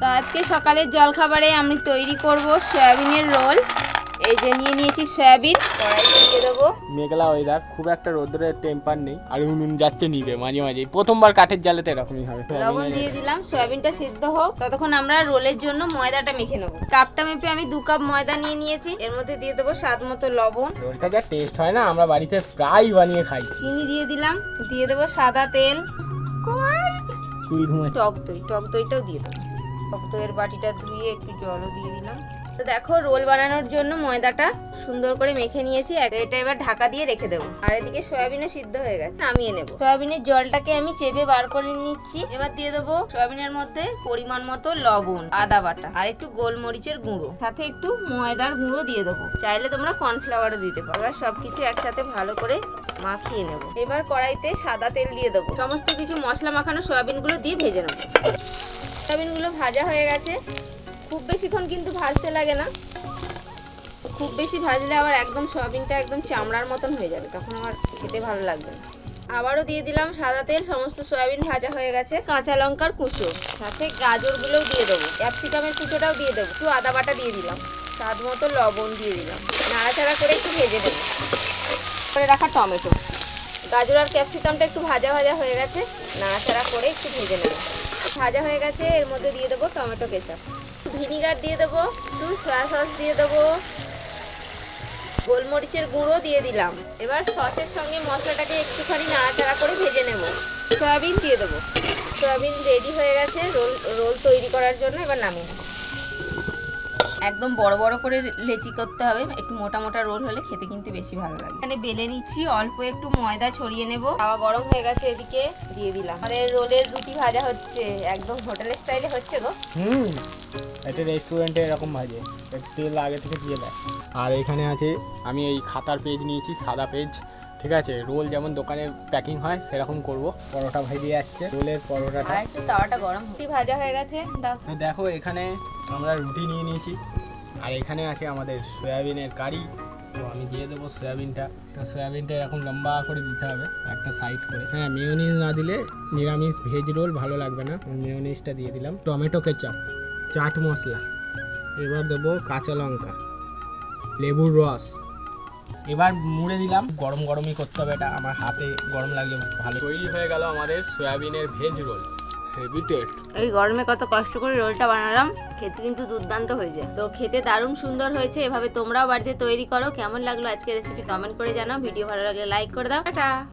তো আজকে সকালের জলখাবারে আমি তৈরি করব সয়াবিনের রোল। এই যে নিয়ে নিয়েছি সয়াবিন, কড়াইতে দিয়ে দেবো। মেঘলা ওয়েদার, খুব একটা রোদ্রের টেম্পার নেই, আর উনুন যাচ্ছে নিবে মাঝে মাঝে। প্রথমবার কাঠের জালেতে এরকমই হবে। লবণ দিয়ে দিলাম, সয়াবিনটা সিদ্ধ হোক, ততক্ষণ আমরা রোলের জন্য ময়দাটা মেখে নেবো। কাপটা মেপে আমি 2 কাপ ময়দা নিয়ে নিয়েছি, এর মধ্যে দিয়ে দেবো স্বাদ মতো লবণ। রোলটা যা টেস্ট হয় না, আমরা বাড়িতে প্রায় বানিয়ে খাই। চিনি দিয়ে দিলাম, দিয়ে দেবো সাদা তেল, টক দইটাও দিয়ে দেবো। টক দইয়ের বাটিটা ধুয়ে একটু জলও দিয়ে দিলাম। তো দেখো, রোল বানানোর জন্য ময়দাটা সুন্দর করে মেখে নিয়েছি। এটা এবার ঢাকা দিয়ে রেখে দেবো। আর এদিকে সয়াবিনও সিদ্ধ হয়ে গেছে, নামিয়ে নেবো। সয়াবিনের জলটাকে আমি চেপে বার করে নিচ্ছি। এবার দিয়ে দেবো সয়াবিনের মধ্যে পরিমাণ মতো লবণ, আদা বাটা আর একটু গোলমরিচের গুঁড়ো, সাথে একটু ময়দার গুঁড়ো দিয়ে দেবো। চাইলে তোমরা কর্নফ্লাওয়ারও দিতে পারো। এবার সবকিছু একসাথে ভালো করে মাখিয়ে নেবো। এবার কড়াইতে সাদা তেল দিয়ে দেবো। সমস্ত কিছু মশলা মাখানো সয়াবিনগুলো দিয়ে ভেজে নেবো। সয়াবিনগুলো ভাজা হয়ে গেছে। খুব বেশিক্ষণ কিন্তু ভাজতে লাগে না, খুব বেশি ভাজলে আবার একদম সয়াবিনটা একদম চামড়ার মতন হয়ে যাবে, তখন আমার খেতে ভালো লাগবে না। আবারও দিয়ে দিলাম সাদা তেল। সমস্ত সয়াবিন ভাজা হয়ে গেছে। কাঁচা লঙ্কার কুচো, সাথে গাজরগুলোও দিয়ে দেবো, ক্যাপসিকামের কুচোটাও দিয়ে দেবো, একটু আদা বাটা দিয়ে দিলাম, স্বাদ মতো লবণ দিয়ে দিলাম। নাড়াচাড়া করে একটু ভেজে দেবো। করে রাখা টমেটো, গাজর আর ক্যাপসিকামটা একটু ভাজা ভাজা হয়ে গেছে, নাড়াচাড়া করে একটু ভেজে নেব। ভাজা হয়ে গেছে, এর মধ্যে দিয়ে দেবো টমেটো কেচাপ, ভিনিগার দিয়ে দেবো, একটু সয়া সস দিয়ে দেবো, গোলমরিচের গুঁড়ো দিয়ে দিলাম। এবার সসের সঙ্গে মশলাটাকে একটুখানি নাড়াচাড়া করে ভেজে নেব। সয়াবিন দিয়ে দেবো। সয়াবিন রেডি হয়ে গেছে রোল তৈরি করার জন্য। এবার নামিয়ে নেব। একদম বড় বড় করে লেচি করতে হবে, একটু মোটা মোটা রোল হলে খেতে কিন্তু বেশি ভালো লাগে। এখানে বেলে নিচ্ছি, অল্প একটু ময়দা ছড়িয়ে নেব। তাওয়া গরম হয়ে গেছে, এদিকে দিয়ে দিলাম। আমাদের রোলের রুটি ভাজা হচ্ছে, একদম হোটেলের স্টাইলে হচ্ছে গো। এটা রেস্টুরেন্টে এরকম ভাজে, তেল আগে থেকে দিয়ে দেয়। আর এখানে আছে, আমি এই খাতার পেজ নিয়েছি, সাদা পেজ, ঠিক আছে। রোল যেমন দোকানে প্যাকিং হয় সেরকম করব। পরোটা ভেজে যাচ্ছে, রোলের পরোটাটা। আর একটু তাওয়াটা গরম, রুটি ভাজা হয়ে গেছে, দাও। তো দেখো, এখানে আমরা রুটি নিয়ে নিয়েছি, আর এখানে আছে আমাদের সয়াবিনের কারি। তো আমি দিয়ে দেবো সয়াবিনটা। তো সয়াবিনটা এরকম লম্বা করে দিতে হবে একটা সাইড করে। হ্যাঁ, মেয়োনিজ না দিলে নিরামিষ ভেজ রোল ভালো লাগবে না। মেয়োনিজটা দিয়ে দিলাম, টমেটো কেচাপ, চাট মশলা, এবার দেবো কাঁচা লঙ্কা, লেবুর রস। এবার মুড়ে দিলাম। গরম গরমই করতে হবে, এটা আমার হাতে গরম লাগছে ভালো। তৈরি হয়ে গেল আমাদের সয়াবিনের ভেজ রোল। Heavy taste. এই গরমে কত কষ্ট করে রোলটা বানালাম, খেতে কিন্তু দুর্দান্ত হয়েছে। তো খেতে দারুণ সুন্দর হয়েছে। এভাবে তোমরাও বাড়িতে তৈরি করো। কেমন লাগলো আজকের রেসিপি কমেন্ট করে জানাও। ভিডিও ভালো লাগলে লাইক করে দাও। টাটা।